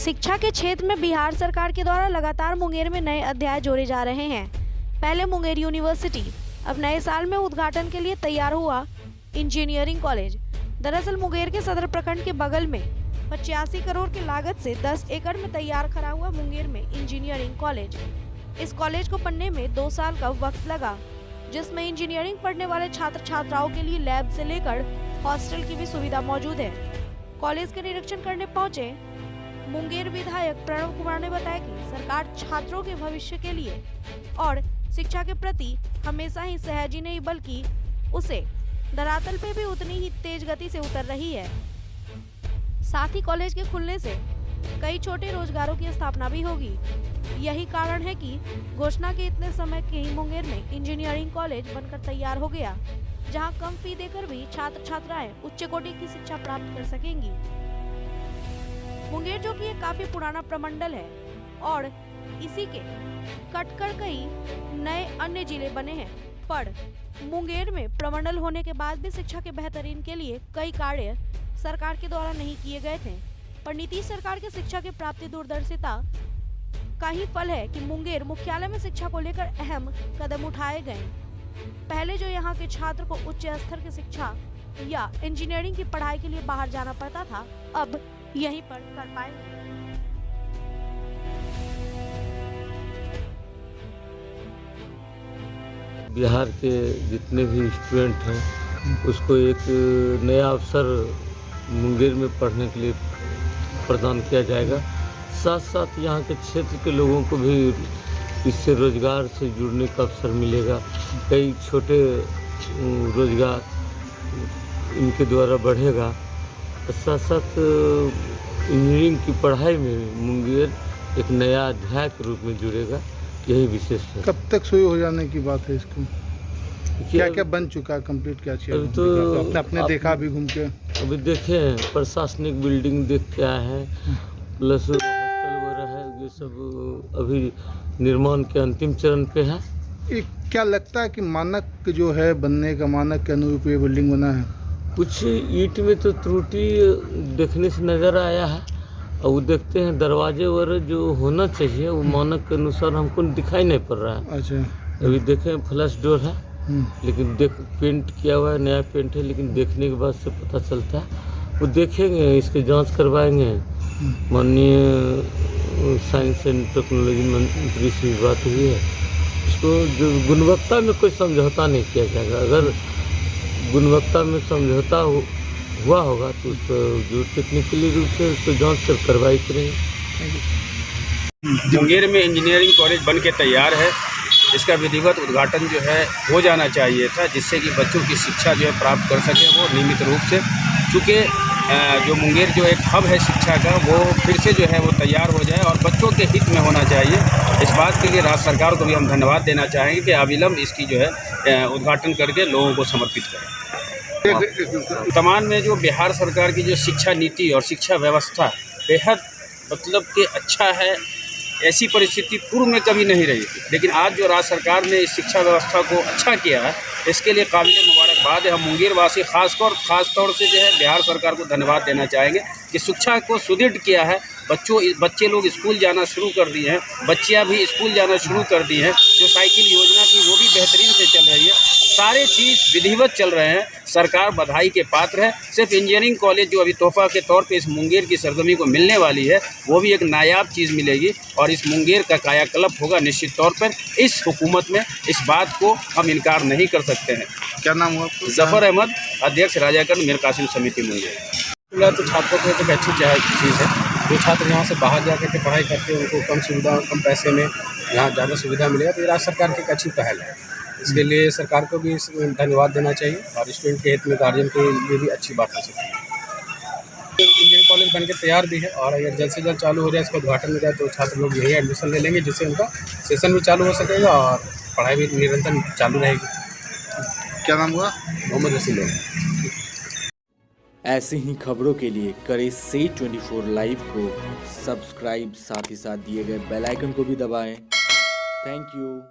शिक्षा के क्षेत्र में बिहार सरकार के द्वारा लगातार मुंगेर में नए अध्याय जोड़े जा रहे हैं। पहले मुंगेर यूनिवर्सिटी, अब नए साल में उद्घाटन के लिए तैयार हुआ इंजीनियरिंग कॉलेज। दरअसल मुंगेर के सदर प्रखंड के बगल में 85 करोड़ की लागत से 10 एकड़ में तैयार खड़ा हुआ मुंगेर में इंजीनियरिंग कॉलेज। इस कॉलेज को बनने में 2 साल का वक्त लगा, जिसमें इंजीनियरिंग पढ़ने वाले छात्र छात्राओं के लिए लैब से लेकर हॉस्टल की भी सुविधा मौजूद है। कॉलेज के निरीक्षण करने पहुंचे मुंगेर विधायक प्रणव कुमार ने बताया कि सरकार छात्रों के भविष्य के लिए और शिक्षा के प्रति हमेशा ही सहज ही नहीं बल्कि उसे धरातल पे भी उतनी ही तेज गति से उतर रही है। साथ ही कॉलेज के खुलने से कई छोटे रोजगारों की स्थापना भी होगी। यही कारण है कि घोषणा के इतने समय के ही मुंगेर में इंजीनियरिंग कॉलेज बनकर तैयार हो गया, जहां कम फी देकर भी छात्र छात्राएं उच्च कोटि की शिक्षा प्राप्त कर सकेंगी। मुंगेर जो कि एक काफी पुराना प्रमंडल है और इसी के कटकर कई नए अन्य जिले बने हैं, पर मुंगेर में प्रमंडल होने के बाद भी शिक्षा के बेहतरीन के लिए कई कार्य सरकार के द्वारा नहीं किए गए थे। पर नीतीश सरकार के शिक्षा की प्राप्ति दूरदर्शिता का ही फल है कि मुंगेर मुख्यालय में शिक्षा को लेकर अहम कदम उठाए गए। पहले जो यहाँ के छात्र को उच्च स्तर की शिक्षा या इंजीनियरिंग की पढ़ाई के लिए बाहर जाना पड़ता था, अब यहीं पर कर पाएंगे। बिहार के जितने भी स्टूडेंट हैं उसको एक नया अवसर मुंगेर में पढ़ने के लिए प्रदान किया जाएगा। साथ साथ यहाँ के क्षेत्र के लोगों को भी इससे रोजगार से जुड़ने का अवसर मिलेगा। कई छोटे रोजगार इनके द्वारा बढ़ेगा। साथ साथ इंजीनियरिंग की पढ़ाई में मुंगेर एक नया अध्याय के रूप में जुड़ेगा, यही विशेष है। कब तक शुरू हो जाने की बात है इसको? क्या क्या बन चुका है, कंप्लीट क्या चाहिए? तो आपने देखा अभी घूम के? अभी देखे हैं, प्रशासनिक बिल्डिंग देख के आए हैं, प्लस हॉस्टल वगैरह है, ये सब अभी निर्माण के अंतिम चरण पे है। क्या लगता है कि मानक जो है बनने का, मानक के अनुरूप ये बिल्डिंग बना है? कुछ ईंट में तो त्रुटि देखने से नज़र आया है, और वो देखते हैं दरवाजे वगैरह जो होना चाहिए वो मानक के अनुसार हमको दिखाई नहीं पड़ रहा है। अच्छा, अभी देखें फ्लश डोर है, लेकिन पेंट किया हुआ है, नया पेंट है, लेकिन देखने के बाद से पता चलता है। वो देखेंगे, इसके जांच करवाएंगे। माननीय साइंस एंड टेक्नोलॉजी मंत्री से बात हुई है, इसको जो गुणवत्ता में कोई समझौता नहीं किया जाएगा। अगर गुणवत्ता में समझौता हुआ होगा तो उसको जो टेक्निकली रूप से उसको जांच कर कार्रवाई करेंगे। मुंगेर में इंजीनियरिंग कॉलेज बन के तैयार है। इसका विधिवत उद्घाटन जो है हो जाना चाहिए था, जिससे कि बच्चों की शिक्षा जो है प्राप्त कर सकें वो नियमित रूप से। चूँकि जो मुंगेर जो एक हब है शिक्षा का, वो फिर से जो है वो तैयार हो जाए और बच्चों के हित में होना चाहिए। इस बात के लिए राज्य सरकार को भी हम धन्यवाद देना चाहेंगे कि अविलंब इसकी जो है उद्घाटन करके लोगों को समर्पित करें। वर्तमान में जो बिहार सरकार की जो शिक्षा नीति और शिक्षा व्यवस्था बेहद मतलब कि अच्छा है, ऐसी परिस्थिति पूर्व में कभी नहीं रही थी। लेकिन आज जो राज्य सरकार ने इस शिक्षा व्यवस्था को अच्छा किया है, इसके लिए काबिल मुबारकबाद है। हम मुंगेर वासी खास तौर से जो है बिहार सरकार को धन्यवाद देना चाहेंगे कि शिक्षा को सुदृढ़ किया है। बच्चे लोग स्कूल जाना शुरू कर दिए हैं, बच्चियां भी स्कूल जाना शुरू कर दी हैं। जो साइकिल योजना थी वो भी बेहतरीन से चल रही है। सारे चीज़ विधिवत चल रहे हैं। सरकार बधाई के पात्र है। सिर्फ इंजीनियरिंग कॉलेज जो अभी तोहफा के तौर पे इस मुंगेर की सरजमी को मिलने वाली है, वो भी एक नायाब चीज़ मिलेगी और इस मुंगेर का कायाकल्प होगा निश्चित तौर पर। इस हुकूमत में इस बात को हम इनकार नहीं कर सकते हैं। क्या नाम हुआ? जफर अहमद, अध्यक्ष राजाकरण मीर कासिम समिति मुंगेर। तो छात्रों को एक अच्छी चीज़ है। जो छात्र यहाँ से बाहर जा करके पढ़ाई करते हैं उनको कम सुविधा, कम पैसे में यहाँ ज़्यादा सुविधा मिलेगा, तो ये राज्य सरकार की एक अच्छी पहल है। इसके लिए सरकार को भी धन्यवाद देना चाहिए और स्टूडेंट के हित में गार्जियन के लिए भी अच्छी बात हो सकती है। इंजीनियरिंग कॉलेज बनके तैयार भी है और अगर जल्द से जल्द चालू हो जाए, इसका उद्घाटन हो जाए, तो छात्र लोग यही एडमिशन ले लेंगे, जिससे उनका सेशन भी चालू हो सकेगा और पढ़ाई भी निरंतर चालू रहेगी। क्या नाम हुआ? मोहम्मद रसील। ऐसे ही खबरों के लिए करें से 24 लाइव को सब्सक्राइब, साथ ही साथ दिए गए बेल आइकन को भी दबाएं। Thank you.